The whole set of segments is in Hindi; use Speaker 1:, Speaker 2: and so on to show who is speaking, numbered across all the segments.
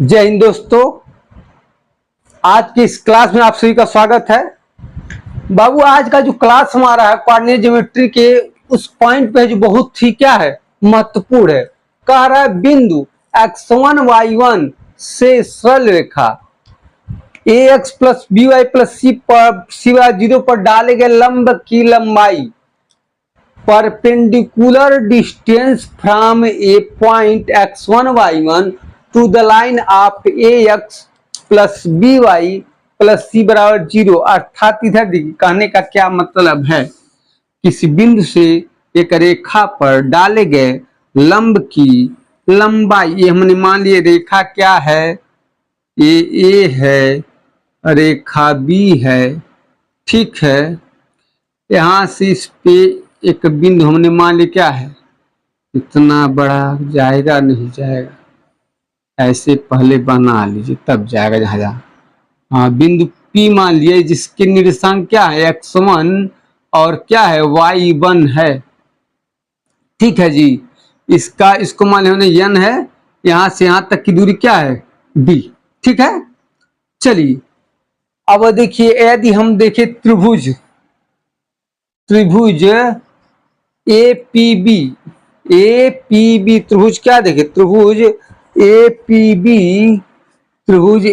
Speaker 1: जय हिंद दोस्तों। आज की इस क्लास में आप सभी का स्वागत है। बाबू आज का जो क्लास हमारा है कोऑर्डिनेट ज्योमेट्री के उस पॉइंट पे जो बहुत ही क्या है महत्वपूर्ण है। कह रहा है बिंदु x1 y1 से सरल रेखा ax plus b y plus c पर सी वाई 0 पर डाले गए लंब की लंबाई perpendicular distance from a point x1 y1 to the line of ax plus b y plus c बराबर 0। अर्थात इधर देखिए कहने का क्या मतलब है, किसी बिंदु से एक रेखा पर डाले गए लंब की लंबाई, ये हमने मान लिया रेखा क्या है, ये ए है, रेखा बी है, ठीक है। यहां से इस पे एक बिंदु हमने मान लिया क्या है, इतना बड़ा जाएगा नहीं जाएगा, ऐसे पहले बना लीजिए तब जाएगा जहां जहां। हाँ बिंदु P मान लिए जिसके निर्देशांक क्या है x1 और क्या है y1 है, ठीक है जी। इसको मान लिया n है, यहां से यहां तक की दूरी क्या है d, ठीक है। चलिए अब देखिए यदि हम देखें त्रिभुज APB त्रिभुज क्या देखे, त्रिभुज APB त्रिभुज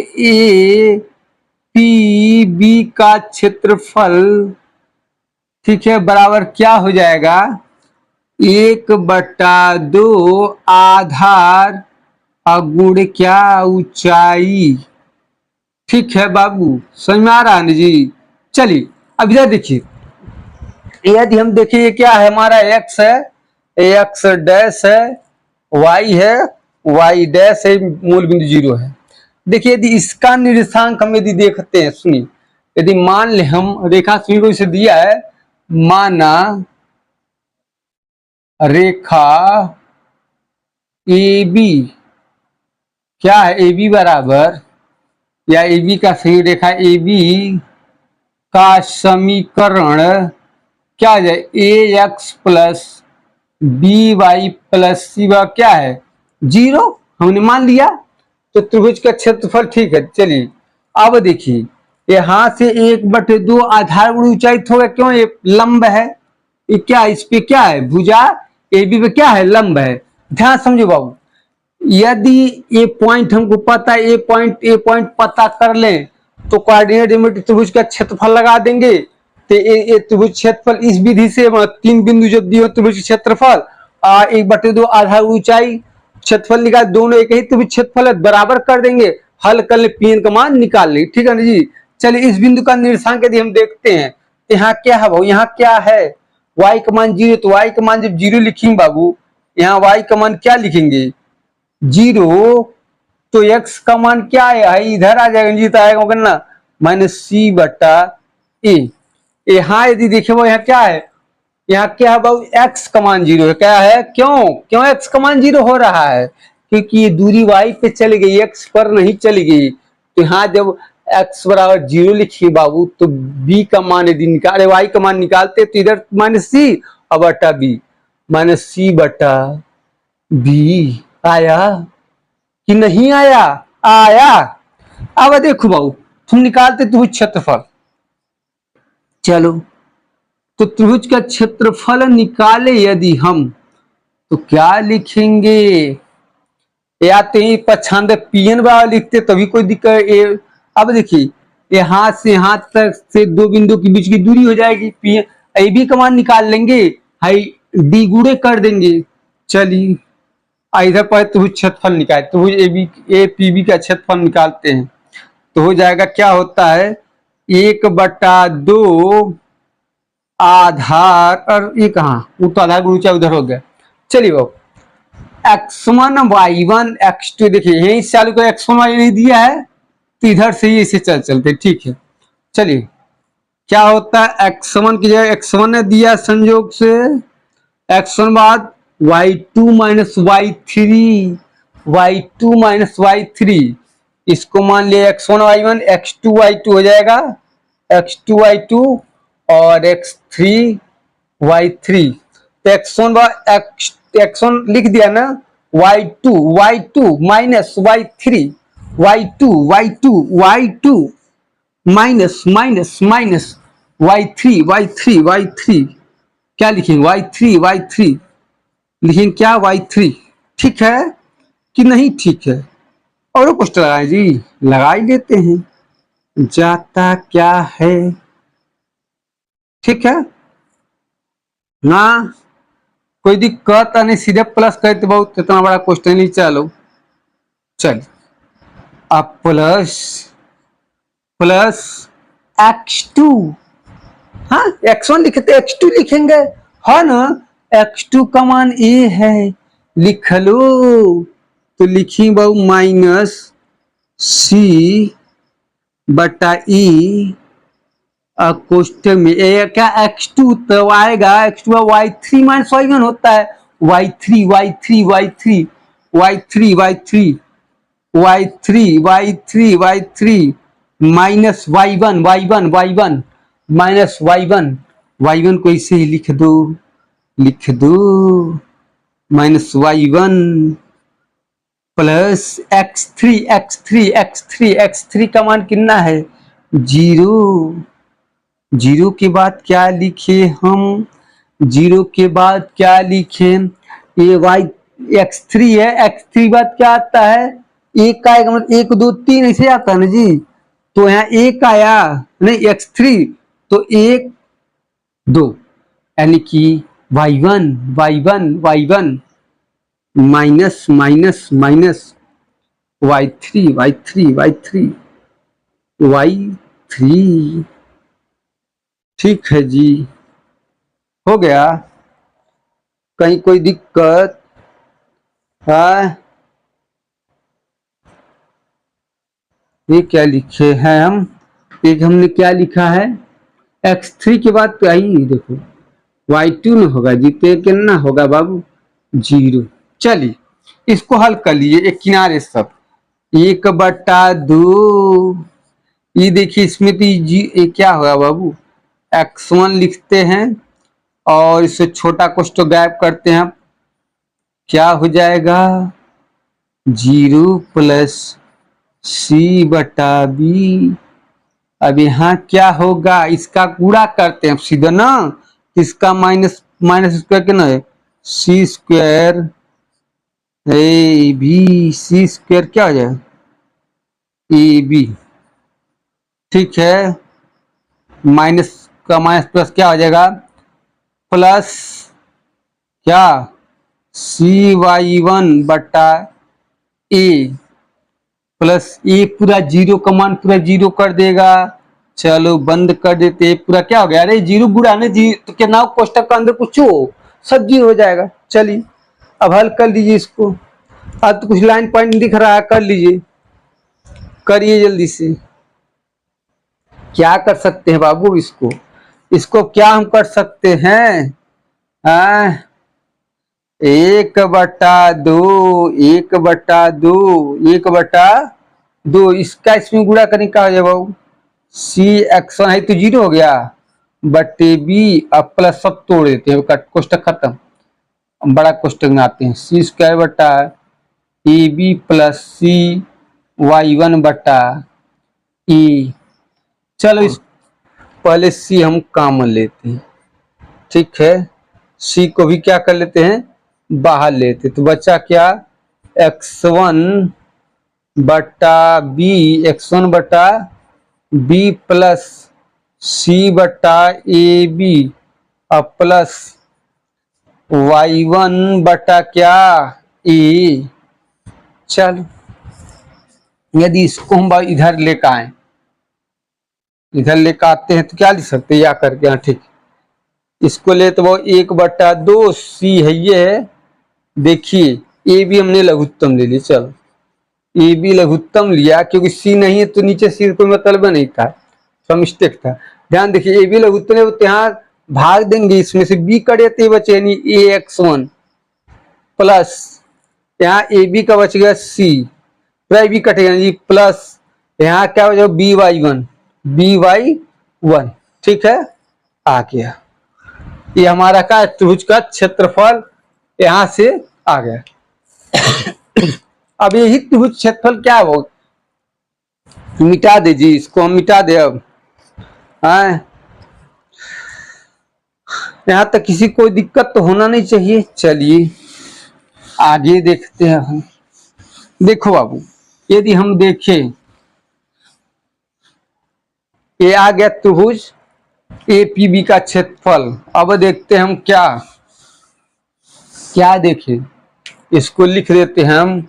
Speaker 1: APB का क्षेत्रफल ठीक है बराबर क्या हो जाएगा 1/2 आधार गुण क्या ऊंचाई, ठीक है बाबू समझ में आ रहा है ना जी। चलिए अब इधर देखिए यदि हम देखिए ये क्या है हमारा x है, x डैश है, y है, y डैश है, मूल बिंदु 0 है। देखिए यदि इसका निर्देशांक हम यदि देखते हैं, सुनिए यदि मान ले हम रेखा सुनी को इसे दिया है, माना रेखा AB क्या है, AB बराबर या AB का सही रेखा AB का समीकरण क्या हो जाए ax plus b y plus c क्या है 0, हमने मान लिया। तो त्रिभुज का क्षेत्रफल ठीक है। चलिए अब देखिए यहां से 1/2 आधार गुण ऊंचाई होगा, क्यों ये लंब है, ये क्या इस पे क्या है भुजा AB पे क्या है लंब है। ध्यान समझो बाबू, यदि ये पॉइंट हमको पता है, ए पॉइंट पता कर लें तो कोऑर्डिनेट ज्योमेट्री त्रिभुज का क्षेत्रफल लगा देंगे। तो ये त्रिभुज क्षेत्रफल इस विधि से 3 बिंदु जो दिए त्रिभुज क्षेत्रफल 1/2 आधार ऊंचाई क्षेत्रफल निकाल, दोनों एक ही त्रिभुज क्षेत्रफल है, बराबर कर देंगे, हल कर ले, पीएन का मान निकाल ले, ठीक है ना जी। चलिए इस बिंदु का निर्देशांक यदि हम देखते हैं तो यहाँ क्या है भाऊ, यहाँ क्या है y का मान 0, तो y का मान जब 0 लिखेंगे बाबू, यहाँ y का मान क्या लिखेंगे 0, तो x का मान क्या है इधर आ जाएगा, जीता आएगा ना -c/a। यहाँ यदि देखे वो यहाँ क्या है, यहाँ क्या है बाबू x का मान 0 है, क्या है क्यों x का मान 0 हो रहा है, क्योंकि ये दूरी y पे चली गई, x पर नहीं चली गई। तो यहाँ जब x बराबर 0 लिखिए बाबू तो b का मान यदि निकाले, y का मान निकालते तो इधर -c और बटा b, -c/b आया कि नहीं आया, आया। अब देखो बाबू तुम निकालते त्रिभुज क्षेत्रफल, चलो तो त्रिभुज का क्षेत्रफल निकाले यदि हम तो क्या लिखेंगे, या तो ही पछांद पीएन बराबर लिखते तभी कोई दिक्कत। अब देखिए यहां से यहां तक से 2 बिंदु के बीच की दूरी हो जाएगी, पीएन AB का मान निकाल लेंगे, हाई डी गुणे कर देंगे। चलिए इधर पर त्रिभुज क्षेत्रफल निकाले, त्रिभुज APB का क्षेत्रफल निकालते हैं तो हो जाएगा क्या होता है 1/2 आधार, और ये कहाँ तो आधार गुण ऊंचाई उधर हो गया। चलिए बाबू x1 y1 x2 देखिए यही चालू को x1 y नहीं दिया है तो इधर से ही इसे चलते, ठीक है। चलिए क्या होता है x1 की जगह x1 ने दिया संयोग से, x1 बाद y2 माइनस y3, इसको मान लिया x1 y1 x2 y2 हो जाएगा, x2 y2 और x3 y3। तो x1 लिख दिया ना, y2 minus y3 y2 minus minus minus y3 क्या लिखेंगे y3 लिखेंगे क्या y3। ठीक है कि नहीं ठीक है? और क्वेश्चन लगाए जी, लगा ही देते हैं। जाता क्या है, ठीक है ना, कोई दिक्कत नहीं, सीधे प्लस करते बहुत इतना बड़ा क्वेश्चन नहीं। चलो चल अब प्लस प्लस x2, हाँ x1 लिखते x2 लिखेंगे, है ना। x2 का मान a है, लिख लो। तो लिखी बहु माइनस c बटा e क्वेश्चन में ए क्या x2 तो आएगा, x2 y3 माइनस y1 होता है, y3 minus y1 minus y1 को इसे ही लिख दो माइनस y1 प्लस x3 का मान कितना है 0। 0 के बाद क्या लिखे हम, 0 के बाद क्या लिखे, ये y x3 है, x3 बाद क्या आता है, एक का मतलब 1 2 3 ऐसे आता है ना जी। तो यहाँ एक आया नहीं x3 तो 1 2, यानी कि y1 minus minus minus y3 ठीक है जी, हो गया, कहीं कोई दिक्कत है? ये क्या लिखे हैं हम, एक हमने क्या लिखा है x3 के बाद तो आई देखो y2 न होगा जी, तो कितना होगा बाबू 0। चलिए इसको हल कर लिए, एक किनारे सब 1/2, ये देखिए इसमें तो ये क्या होगा बाबू x1 लिखते हैं और इससे छोटा कुछ तो गायब करते हैं, क्या हो जाएगा 0 प्लस c बटा b। अब यहाँ क्या होगा, इसका गुणा करते हैं सीधा ना, इसका माइनस माइनस स्क्वायर कितना है c square A B, c square क्या हो जाएगा ए बी, ठीक है, माइनस का माइनस प्लस क्या हो जाएगा प्लस क्या cy1 बटा ए प्लस ए पूरा 0 का मान पूरा 0 कर देगा। चलो बंद कर देते, पूरा क्या हो गया, अरे 0 बुरा ना जी, तो क्या ना कोष्टक के अंदर कुछ हो सब 0 हो जाएगा। चलिए अब हल कर लीजिए इसको, अब तो कुछ लाइन पॉइंट दिख रहा है, कर लीजिए, करिए जल्दी से। क्या कर सकते हैं बाबू, इसको क्या हम कर सकते हैं, 1/2 इसका इसमें गुणा करने का हो जाए बाबू, c x1 है तो 0 हो गया बटे b, अब प्लस सब तोड़ देते हैं, कोष्टक खत्म, बड़ा कोष्टक में आते हैं, c स्क्वायर बटा ए बी प्लस cy1 बटा e। चलो इस पहले c हम कॉमन लेते हैं, ठीक है, c को भी क्या कर लेते हैं बाहर लेते, तो बचा क्या x1 बटा b प्लस c बटा ए बी और प्लस y1 बटा क्या ए। चलो यदि इसको हम इधर लेकर आए, इधर लेकर आते हैं तो क्या लिख सकते हैं, या करके, हाँ ठीक, इसको ले तो वो 1/2 c है, ये है, देखिए ए बी हमने लघुत्तम ले लिया, चलो ए बी लघुत्तम लिया क्योंकि सी नहीं है तो नीचे सी कोई मतलब नहीं था, तो मिस्टेक था, ध्यान देखिए ए बी लघुत्तम है तो यहाँ भाग देंगे, इसमें से बी कटे तो बचे यानी ax1 प्लस यहाँ ए बी का बच गया सी, बी कटेगा जी प्लस यहाँ क्या हो जाएगा by1, ठीक है, आ गया, ये हमारा का त्रिभुज का क्षेत्रफल यहां से आ गया। अब यही त्रिभुज क्षेत्रफल क्या हो, मिटा दे जी, इसको हम मिटा दे अब। हाँ, यहाँ तक किसी कोई दिक्कत तो होना नहीं चाहिए। चलिए आगे देखते हैं हम। देखो बाबू, यदि हम देखें, ये आ गया त्रिभुज एपीबी का क्षेत्रफल। अब देखते हैं हम क्या क्या देखें, इसको लिख देते हैं हम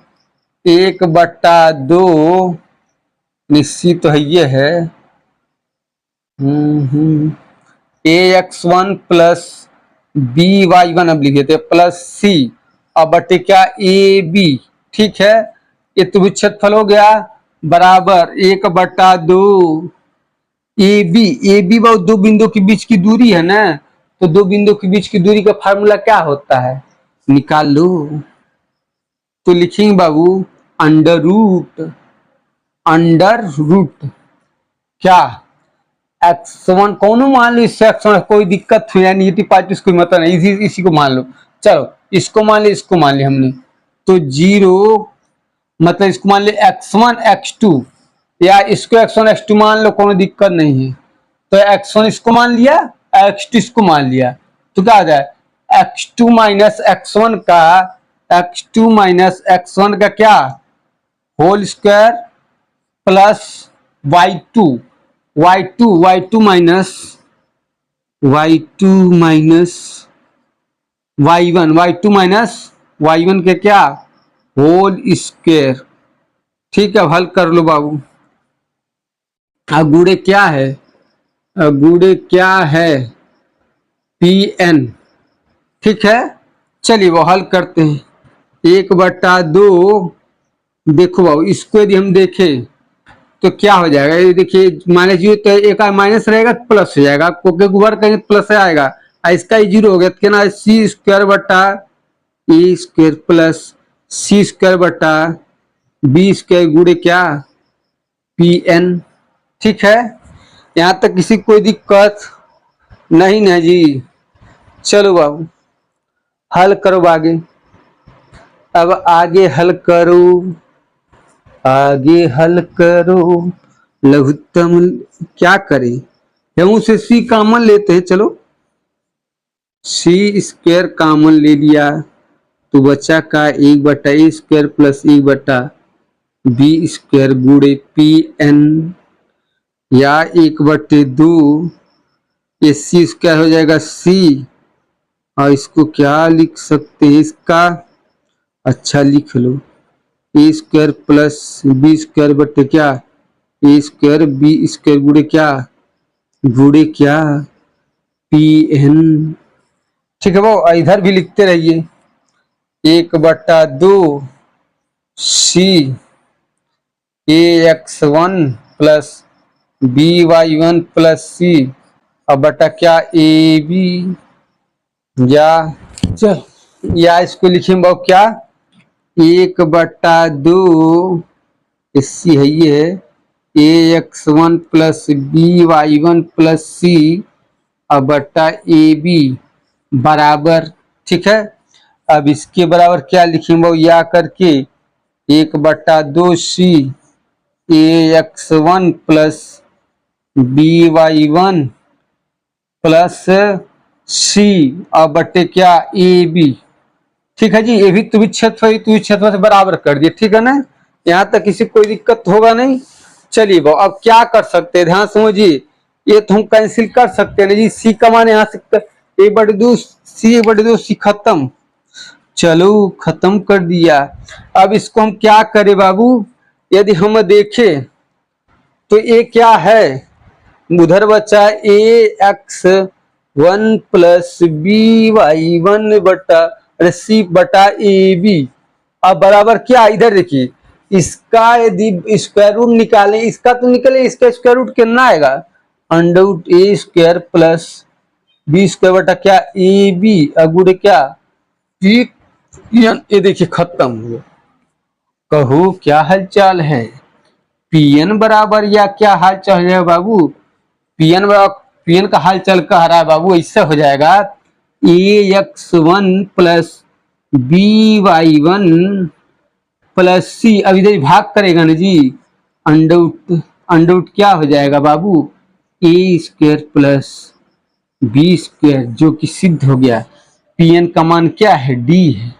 Speaker 1: 1/2 निश्चित तो है ये है ax1 प्लस by1, अब लिख देते प्लस सी अब बटे क्या ए बी। ठीक है, ये त्रिभुज क्षेत्रफल हो गया बराबर 1/2 ए बी बहुत दो बिंदु के बीच की दूरी है ना, तो दो बिंदु के बीच की दूरी का फार्मूला क्या होता है, निकाल लो। तो लिखेंगे बाबू अंडर रूट क्या x1, कौन मान लो इससे x1, कोई दिक्कत हो या निगेटिव पार्ट इसको मतलब नहीं, इसी को मान लो। चलो इसको मान लिया, इसको मान लिया हमने, तो 0 मतलब इसको मान लिया x1 x2, या इसको x1 x2 मान लो, कोई दिक्कत नहीं है। तो x1 इसको मान लिया, x2 इसको मान लिया, तो क्या आ जाए x2 माइनस x1 का क्या whole square plus y2 minus y1 के क्या होल स्क्वायर। ठीक है, हल कर लो बाबू। गुड़े क्या है Pn। ठीक है, चलिए वो हल करते हैं। 1/2, देखो बाबू इसको यदि हम देखें तो क्या हो जाएगा, ये देखिए -0 तो एक माइनस रहेगा प्लस हो जाएगा, क्योंकि गुबर कहेंगे प्लस आएगा, इसका ही 0 हो गया, तो क्या c² बटा e² प्लस c² बटा b² गुड़े क्या Pn। ठीक है, यहाँ तक किसी कोई दिक्कत नहीं ना जी। चलो बाबू हल करो आगे। अब आगे हल करो लघुत्तम क्या करें, यू से सी कॉमन लेते हैं। चलो c² कॉमन ले लिया तो बचा का 1/a² प्लस 1/b² गुड़े Pn, या 1/2 ये c² हो जाएगा c, और इसको क्या लिख सकते हैं इसका, अच्छा लिख लो a² प्लस b² बटे क्या a² b² गुड़े क्या Pn। ठीक है वो इधर भी लिखते रहिए 1/2 c ax1 plus by1 plus c अब बटा क्या ab, या इसको लिखेंगे बाबू क्या 1/2 सी है ये ax1 plus by1 plus c अब बटा ab बराबर। ठीक है, अब इसके बराबर क्या लिखेंगे बाबू, या करके 1/2 c ax1 plus by1 plus c अब बटे क्या ab। ठीक है जी, ये भी त्रिभुज क्षेत्रफल से बराबर कर दिए। ठीक है ना, यहाँ तक किसी कोई दिक्कत होगा नहीं। चलिए वो अब क्या कर सकते हैं, ध्यान समझिए, ये तो हम कैंसिल कर सकते हैं जी, सी का मान यहाँ से 1/2 सी खत्म। चलो खत्म कर दिया। अब इसको हम क्या करें बाबू, यदि हम देखें तो ये क्या है, उधर बचा ax1 प्लस by1 बटा c बटा ab। अब बराबर क्या, इधर देखिए इसका यदि स्क्वायर रूट निकालें, इसका तो निकले, इसका स्क्वायर रूट कितना आएगा √a² प्लस b² बटा क्या ab गुड़े क्या Pn। ये देखिए खत्म हुआ। कहो क्या हालचाल है, Pn बराबर या क्या हालचाल है बाबू, Pn का हालचाल कह रहा है बाबू, ऐसा हो जाएगा ax1 plus by1 plus c, अब इधर भाग करेगा ना जी, अंडर रूट क्या हो जाएगा बाबू, ए स्क्वायर प्लस बी स्क्वायर, जो कि सिद्ध हो गया। पी एन का मान क्या है, डी है।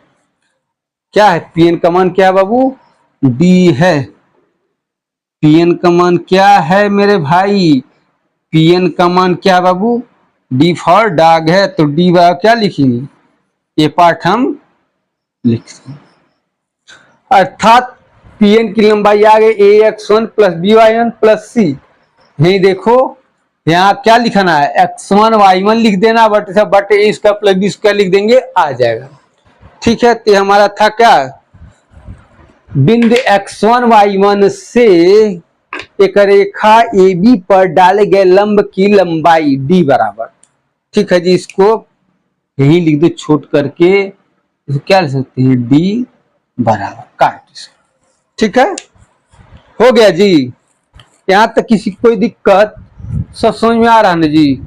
Speaker 1: क्या है पी एन का मान, क्या है बाबू, डी है। पी एन का मान क्या है मेरे भाई, पी एन का मान क्या है बाबू, डी फॉर डॉग है, तो डी बराबर क्या लिखेंगे, ये पार्ट हम लिखते हैं। अर्थात पी एन की लंबाई आ गई a x one plus b y one plus c. नहीं देखो यहाँ क्या लिखना है, एक्स वन वाई वन लिख देना, but A square plus B square लिख देंगे, आ जाएगा। ठीक है, तो हमारा था क्या, बिंदु x1 y1 से एक रेखा AB पर डाले गए लंब की लंबाई d बराबर। ठीक है जी, इसको यही लिख दो छोट करके, इसको क्या लिख सकते हैं, d बराबर, काट। ठीक है, हो गया जी। यहां तक किसी को कोई दिक्कत, सब समझ में आ रहा है ना जी,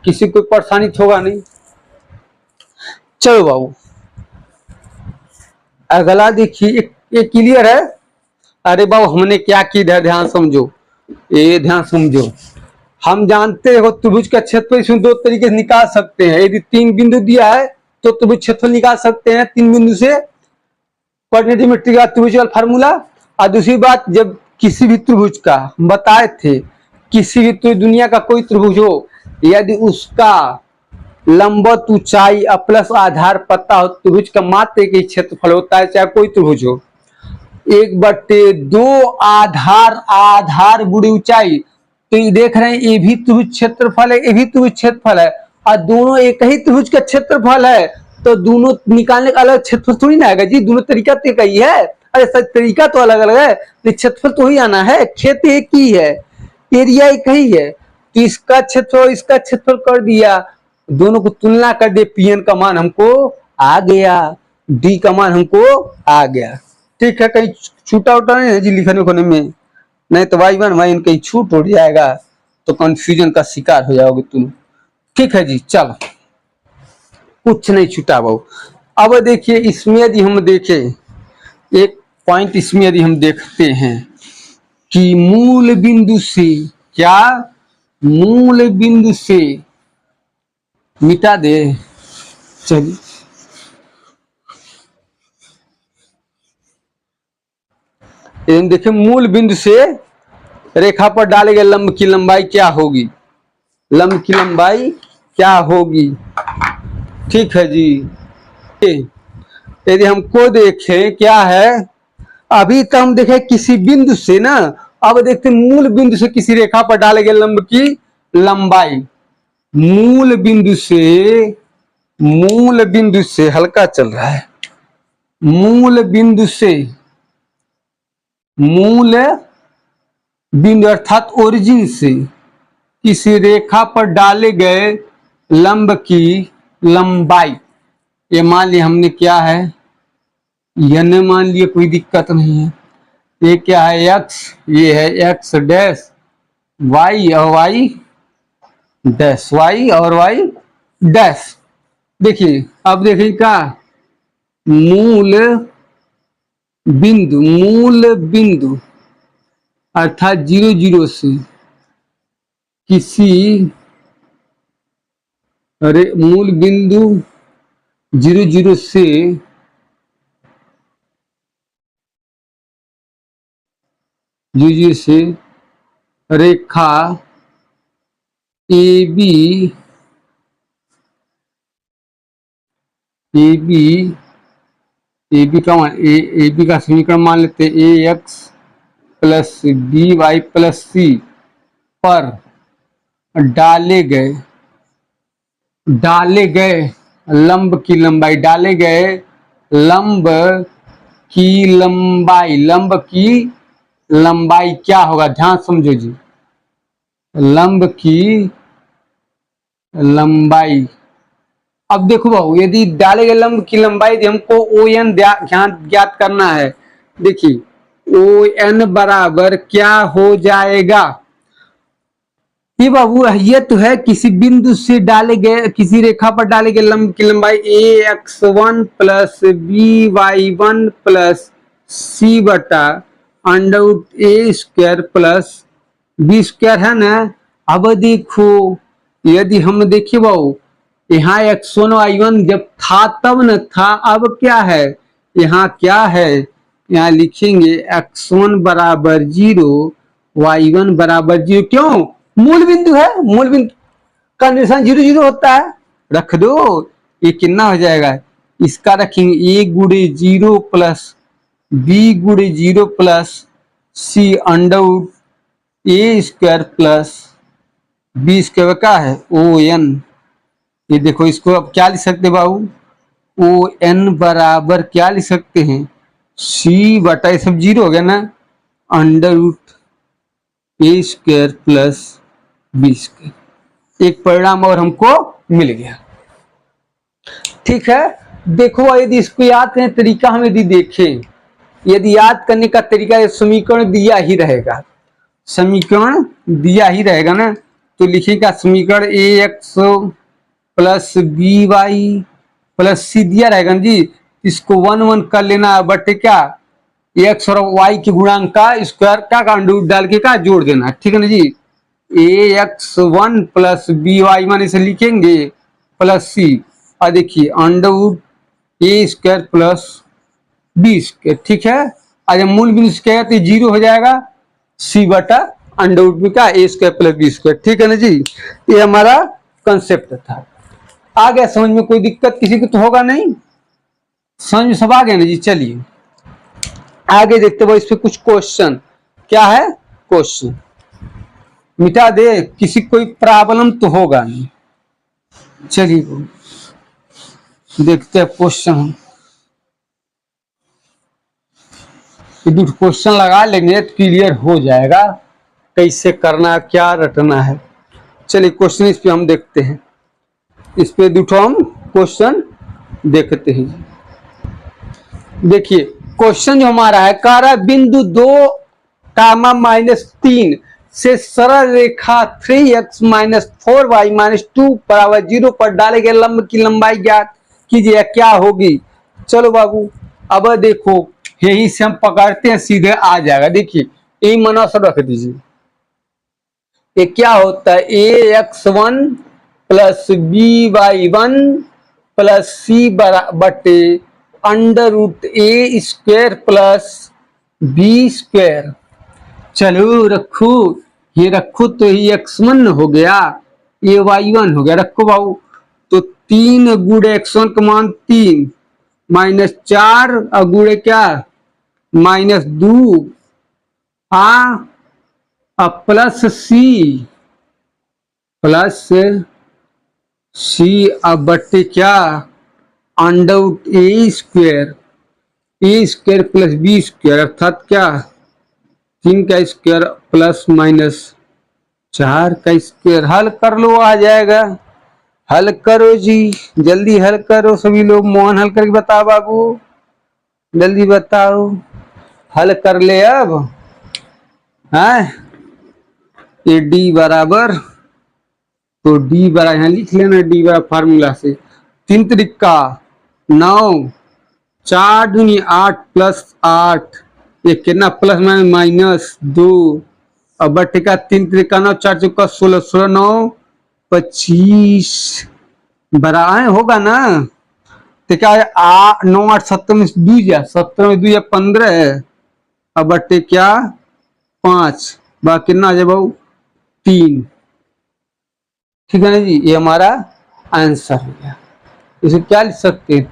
Speaker 1: किसी को परेशानी तो होगा नहीं। चलो बाबू अगला देखिए, ये क्लियर है। अरे बाबू हमने क्या की, ध्यान समझो, ये ध्यान समझो। हम जानते हो त्रिभुज का क्षेत्रफल इसमें दो तरीके से निकाल सकते हैं। यदि तीन बिंदु दिया है तो त्रिभुज क्षेत्रफल निकाल सकते हैं तीन बिंदु से, कोऑर्डिनेट ज्योमेट्री का त्रिभुज वाला फार्मूला। और दूसरी बात, जब किसी भी त्रिभुज का हम बताए थे, किसी भी त्रिभुज, दुनिया का कोई त्रिभुज हो, यदि उसका लंबवत ऊंचाई प्लस आधार पता हो, त्रिभुज का मात्र एक ही क्षेत्रफल होता है, चाहे कोई त्रिभुज हो। 1/2 आधार बुरी ऊंचाई, तो ये देख रहे हैं, ये भी त्रिभुज क्षेत्रफल है, ये भी त्रिभुज क्षेत्रफल है, और दोनों एक ही त्रिभुज का क्षेत्रफल है, तो दोनों निकालने का अलग क्षेत्रफल थोड़ी ना आएगा जी, दोनों तरीका तो एक ही है। अरे सर तरीका तो अलग अलग है, क्षेत्रफल तो ही आना है, खेत एक ही है, एरिया एक ही है, तो इसका क्षेत्रफल इसका क्षेत्रफल कर दिया, दोनों को तुलना कर दे, पीएन का मान हमको आ गया, डी का मान हमको आ गया। ठीक है, कहीं छूटा उटा नहीं है जी लिखने उखने में, नहीं तो वाई वन वाई कहीं छूट हो जाएगा तो कंफ्यूजन का शिकार हो जाओगे तुम। ठीक है जी, चलो कुछ नहीं छूटा बाबू। अब देखिए इसमें यदि हम देखें, एक पॉइंट इसमें यदि हम देखते हैं कि मूल बिंदु से, क्या मूल बिंदु से मिटा दे, चलिए देखिए, मूल बिंदु से रेखा पर डाले गए लंब की लंबाई क्या होगी, लंब की लंबाई क्या होगी। ठीक है जी, यदि हमको देखें क्या है, अभी तो हम देखें किसी बिंदु से ना, अब देखते मूल बिंदु से किसी रेखा पर डाले गए लंब की लंबाई। मूल बिंदु से हल्का चल रहा है, मूल बिंदु अर्थात ओरिजिन से किसी रेखा पर डाले गए लंब की लंबाई, ये मान लिया हमने, क्या है यन मान लिया, कोई दिक्कत नहीं है। ये क्या है, एक्स, ये है एक्स डैश वाई और वाई डैश, वाई और वाई डैश। देखिए अब देखिए क्या, मूल बिंदु अर्थात 0 0 से किसी, अरे मूल बिंदु 0 0 से रेखा ए बी का मान, ए बी का समीकरण मान लेते हैं, a x plus b y plus c पर डाले गए लंब की लंबाई, डाले गए लंब की लंबाई क्या होगा, ध्यान समझो जी, लंब की लंबाई। अब देखो बाबू, यदि डाले गए लंब की लंबाई, यदि हमको ओ एन ज्ञात करना है, देखिए ओ एन बराबर क्या हो जाएगा, ये बाबू ये तो है किसी बिंदु से डाले गए, किसी रेखा पर डाले गए लंब की लंबाई a x one plus b y one plus c बटा under root a square plus B square है ना। अब देखो यदि हम देखिए भाऊ यहाँ x1 y1 जब था तब न था, अब क्या है यहाँ क्या है, यहाँ लिखेंगे x1 बराबर 0 y1 बराबर 0। क्यों, मूल बिंदु है, मूल बिंदु कंडीशन 0 0 होता है। रख दो, ये कितना हो जाएगा, इसका रखेंगे a गुड़े 0 प्लस बी गुड़े 0 plus C under root a square plus B square का है ओ एन। ये देखो इसको अब क्या लिख सकते बाबू, ओ एन बराबर क्या लिख सकते हैं, सी बटा ये सब 0 हो गया ना, under root a square plus B square. एक परिणाम और हमको मिल गया। ठीक है, देखो यदि इसको याद करने तरीका हम यदि देखें, यदि याद करने का तरीका समीकरण दिया ही रहेगा, समीकरण दिया ही रहेगा ना, तो लिखेगा समीकरण a x plus b y plus c दिया रहेगा ना जी। इसको 1 1 कर लेना, बटे क्या एक्स और वाई के गुणांक का स्क्वायर का अंडर रूट डाल के का जोड़ देना। ठीक है ना जी, ए एक्स 1 प्लस बी वाई 1 इसे लिखेंगे प्लस सी, और देखिए under root a square plus B square. ठीक है, आज मूल बिंदु स्क्वायर तो 0 हो जाएगा, सी बटा अंडर रूट में का ए स्क्वायर प्लस बी स्क्वायर। ठीक है ना जी, ये हमारा कंसेप्ट था। आ गया समझ में, कोई दिक्कत किसी को तो होगा नहीं, समझ में सब आ गया ना जी। चलिए आगे देखते हैं इस पे कुछ क्वेश्चन। क्या है क्वेश्चन, मिटा दे, किसी कोई प्रॉब्लम तो होगा नहीं। चलिए देखते हैं क्वेश्चन, क्वेश्चन लगा लेंगे तो क्लियर हो जाएगा कैसे करना क्या रटना है। चलिए क्वेश्चन इस पे हम देखते हैं, इस पे दूठो हम क्वेश्चन देखते हैं। देखिए क्वेश्चन जो हमारा है, कह रहा है बिंदु 2 कामा -3 से सरल रेखा 3x - 4y - 2 बराबर 0 पर डाले गए लंब की लंबाई ज्ञात कीजिए, क्या होगी। चलो बाबू अब देखो यही से हम पकड़ते हैं, सीधे आ जाएगा। देखिए यही मना सब रख दीजिए, ये क्या होता है, ax1 प्लस by1 प्लस सी बटे under root a square plus B square. चलो रखो, ये रखो तो ये x1 हो गया, ये y1 हो गया, रखो बाबू। तो 3 गुड़े x1 का मान 3 -4 और गुड़े क्या -2 हाँ, अब प्लस सी अब बट्टे क्या under root a square plus B square, अर्थात क्या 3 का स्क्वायर प्लस -4 का स्क्वायर। हल कर लो, आ जाएगा। हल करो जी, जल्दी हल करो सभी लोग। मोहन हल करके बताओ बाबू, जल्दी बताओ, हल कर ले अब। है ये डी बराबर, तो डी बराबर यहाँ लिख लेना, डी बराबर फार्मूला से 3 त्रिका 9 4 दूनी 8 प्लस 8, ये कितना प्लस -2 और बटे का 3 त्रिका 9 4 चौका 16 16 9 25 बराबर होगा ना। तो क्या है 9 8 17 में 2 या 17 में 2 या 15 है, अब बटे क्या 5 बाकी कितना आ जाए बाबू 3। ठीक है ना जी, ये हमारा आंसर हो गया। इसे क्या लिख सकते हैं,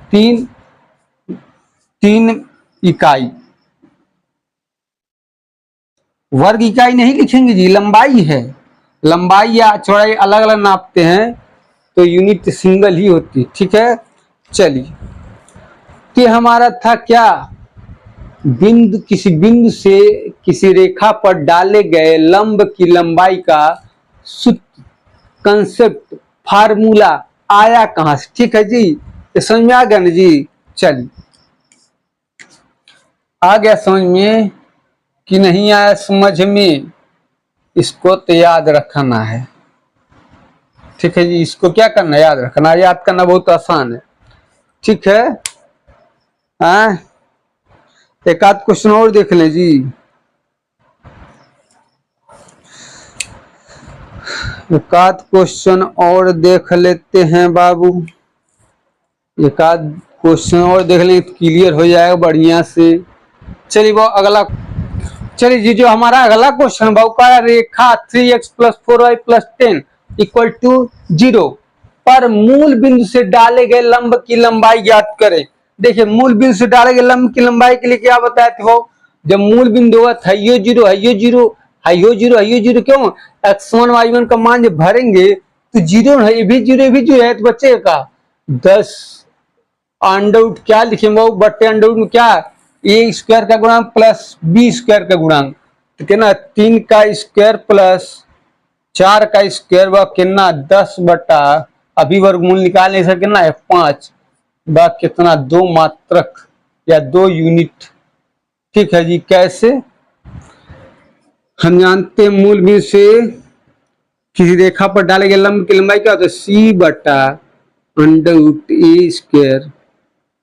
Speaker 1: 3 इकाई, वर्ग इकाई नहीं लिखेंगे जी, लंबाई है। लंबाई या चौड़ाई अलग अलग नापते हैं तो यूनिट सिंगल ही होती है। ठीक है, चलिए तो हमारा था क्या, बिंदु, किसी बिंदु से किसी रेखा पर डाले गए लंब की लंबाई का सूत्र, कंसेप्ट, फार्मूला आया कहां से। ठीक है जी, ये समझ में आ गया ना जी। चलिए आ गया समझ में कि नहीं आया समझ में, इसको तो याद रखना है। ठीक है जी, इसको क्या करना, याद रखना, याद करना बहुत आसान है। ठीक है, एक आध क्वेश्चन और देख लें जी। एक आध क्वेश्चन और देख लेते हैं बाबू, एक आध क्वेश्चन और देख लें क्लियर हो जाएगा बढ़िया से। चलिए वो अगला, चलिए जी जो हमारा अगला क्वेश्चन बाबू का, रेखा 3x + 4y + 10 = 0 पर मूल बिंदु से डाले गए लंब की लंबाई ज्ञात करें। देखिए मूल बिंदु से डाले गए लंब की लंबाई के लिए क्या बताए थे वो, जब मूल बिंदु होगा हाइयो जीरो हाइयो जीरो हाइयो जीरो हाइयो जीरो, क्यों x1 y1 का मान जब भरेंगे तो जीरो है, ये भी जीरो है, तो बचेगा का 10 अंडर क्या लिखेंगे वो बट्टे अंडर में क्या ए स्क्वायर का गुणांक प्लस बी स्क्वायर का गुणांक, तो कितना 3 का स्क्वायर प्लस 4 का स्क्वायर व कितना 10 बटा अभी वर्गमूल निकाल नहीं सके ना 5 व कितना 2 मात्रक या 2 यूनिट। ठीक है जी, कैसे हम जानते हैं मूल बिंदु से किसी रेखा पर डाले गए लंब की लंबाई क्या होता है, सी बटा अंडर ए स्क्वायर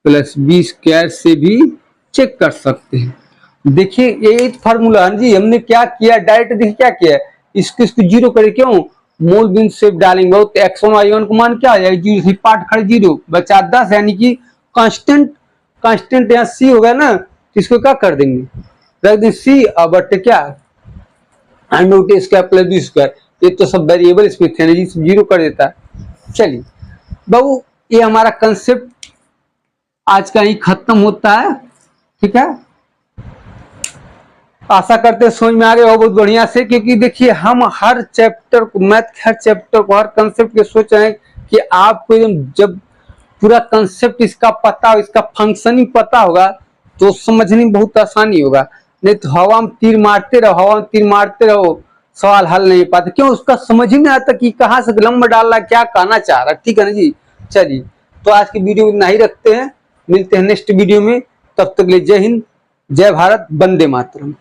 Speaker 1: प्लस बी स्क्वायर से भी चेक कर सकते हैं। देखिए ये फार्मूला है जी, हमने क्या किया डायरेक्ट, देखिए क्या किया, इसको जीरो करे, क्यों मूल बिंदु से डालेंगे तो x1 y1 को मान क्या आ जाएगा जीरो, पार्ट खड़े जीरो बचा 10, यानी कि कांस्टेंट यहाँ सी हो गया ना, इसको क्या कर देंगे रख दें सी अब बटे क्या under square plus B square, ये तो सब वेरिएबल इसमें थे जी, जीरो कर देता है। चलिए बाबू ये हमारा कंसेप्ट आज का ही खत्म होता है। ठीक है, आशा करते समझ में आ गए हो बहुत बढ़िया से, क्योंकि देखिए हम हर चैप्टर को, मैथ के हर चैप्टर को, हर कंसेप्ट के सोच रहे हैं कि आपको जब पूरा कंसेप्ट इसका पता हो, इसका फंक्शनिंग पता होगा तो समझने में बहुत आसानी होगा, नहीं तो हवा में तीर मारते रहो, हवा में तीर मारते रहो, सवाल हल नहीं पाते, क्यों उसका समझ ही नहीं आता कि कहाँ से लंब डाल रहा, क्या कहना चाह रहा। ठीक है ना जी, चलिए तो आज की वीडियो इतना ही रखते हैं, मिलते हैं नेक्स्ट वीडियो में, तब तक के लिए जय हिंद, जय भारत, वंदे मातरम।